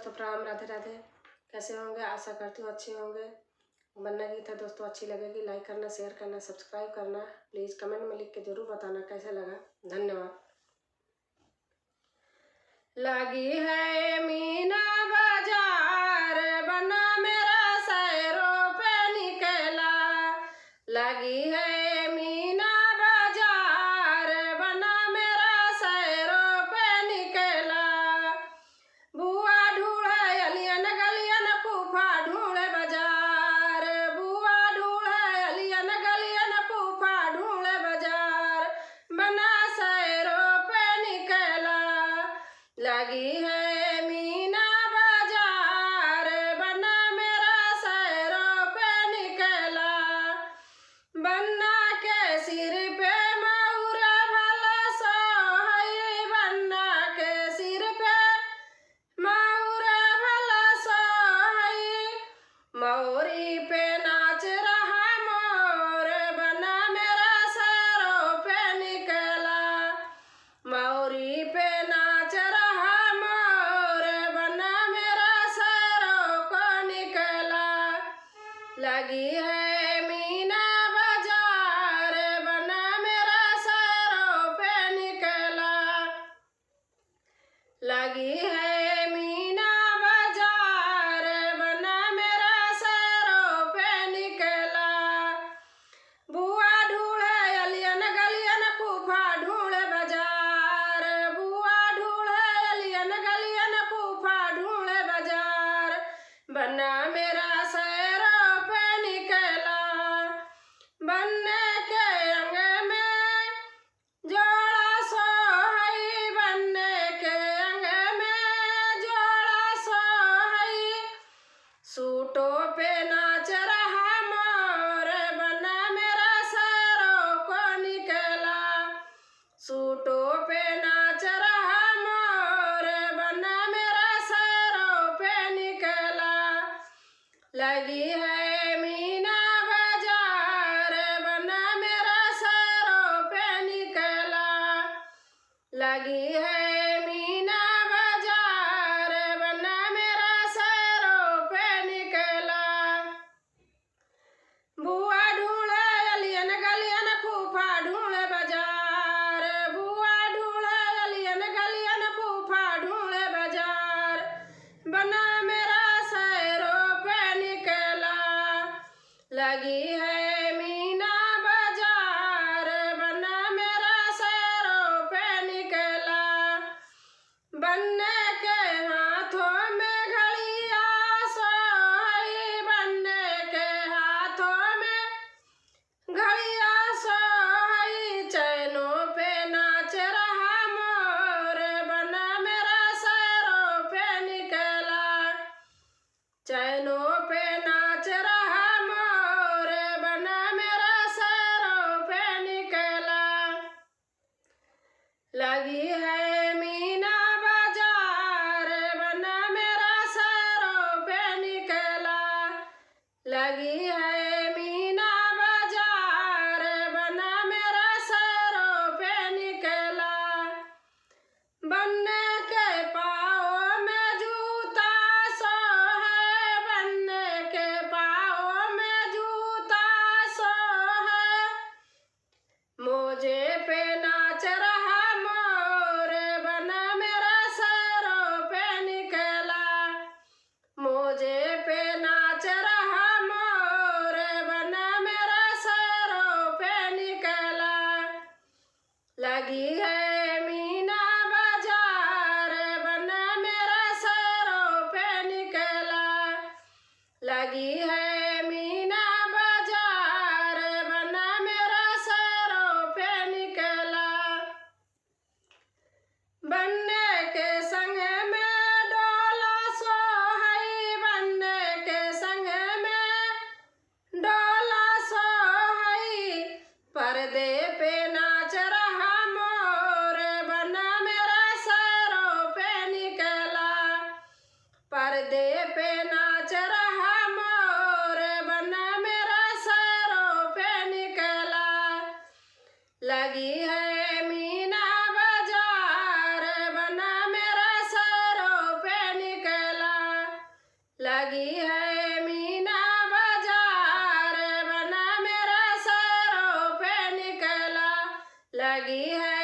दोस्तों, प्रणाम, राधे राधे। कैसे होंगे? आशा करती हूँ अच्छे होंगे। बनना गीत है दोस्तों, अच्छी लगेगी। लाइक करना, शेयर करना, सब्सक्राइब करना। प्लीज़ कमेंट में लिख के जरूर बताना कैसे लगा। धन्यवाद। लगी है मीना बाजार, बना मेरा शहरों पे निकला। लगी है मीना बाजार, बना मेरा शहरों पे निकला। बुआ ढूढ़े अलियन गलियन, फूफा ढूढ़े बाजार। बुआ ढूढ़े अलियन गलियन, फूफा ढूढ़े बाजार, बना शहरों पे निकला। लगी है मीना बाजार, बना मेरा शहरों पे निकला। बन्ना के सिर पे मऊर भला सोहई, बन्ना के सिर पे मऊर भला सोहई। मौरी पे नाच रहा मोर, बना मेरा शहरों पे निकला। मौरी पे नाच रहा मोर, बना मेरा शहरों को निकला। लगी है मीना बाजार, बना मेरा शहरों पे निकला। लगी है मीना बाजार, बना मेरा शहरों पे निकला। बुआ ढूढ़े अलियन गलियन, फूफा ढूढ़े बाजार। बुआ ढूढ़े अलियन गलियन, फूफा ढूढ़े बाजार, बना मेरा शहरों पे निकला। बनने के अंग में जोड़ा सोहई, बनने के अंग में जोड़ा सोहई। सूटों पे नाच रहा मोर, बना मेरा शहरों को निकला। सूटों पे नाच रहा मोर, बना मेरा शहरों पे निकला। लगी है मीना बाजार, बना मेरा शहरों पे निकला। लगी है मीना बाजार, बना मेरा शहरों पे निकला। बुआ ढूढ़े अलियन गलियन, फूफा ढूढ़े बाजार। बुआ ढूढ़े अलियन गलियन, फूफा ढूढ़े बाजार, बना मेरा शहरों पे निकला। लगी है मीना बाजार, बना मेरा शहरों पे निकला। बनने के हाथों में घड़िया सोहई, बनने के हाथों में घड़िया सोहई। चैनों पे नाच रहा मोर, बना मेरा शहरों पे निकला। चैनों पे नाच रहा मोर, बना मेरा शहरों पे निकला। लगी है मीना बाजार, बना मेरा शहरों पे निकला। लगी है मीना बाजार, बना मेरा शहरों पे निकला। बनने के पाँव में जूता सोहे, बनने के पाँव में जूता सोहे। मोजे पे नाच रहा मोर, बना मेरा शहरों पे निकला। मोजे पे नाच रहा मोर, बना मेरा शहरों पे निकला। लगी है मीना बाजार, बना मेरा शहरों पे निकला। लगी है मीना बाजार, बना मेरा शहरों पे निकला। बनने के संग में डोला सोहई, बनने के संग में डोला सोहई। पर्दे पे नाच रहा मोर, बना मेरा शहरों पे निकला। पर्दे पे नाच रहा मोर, बना मेरा शहरों पे निकला। लगी है मीना बाजार, बना मेरा शहरों पे निकला। लगी है मीना बाजार, बना मेरा सरों पे निकला, लगी है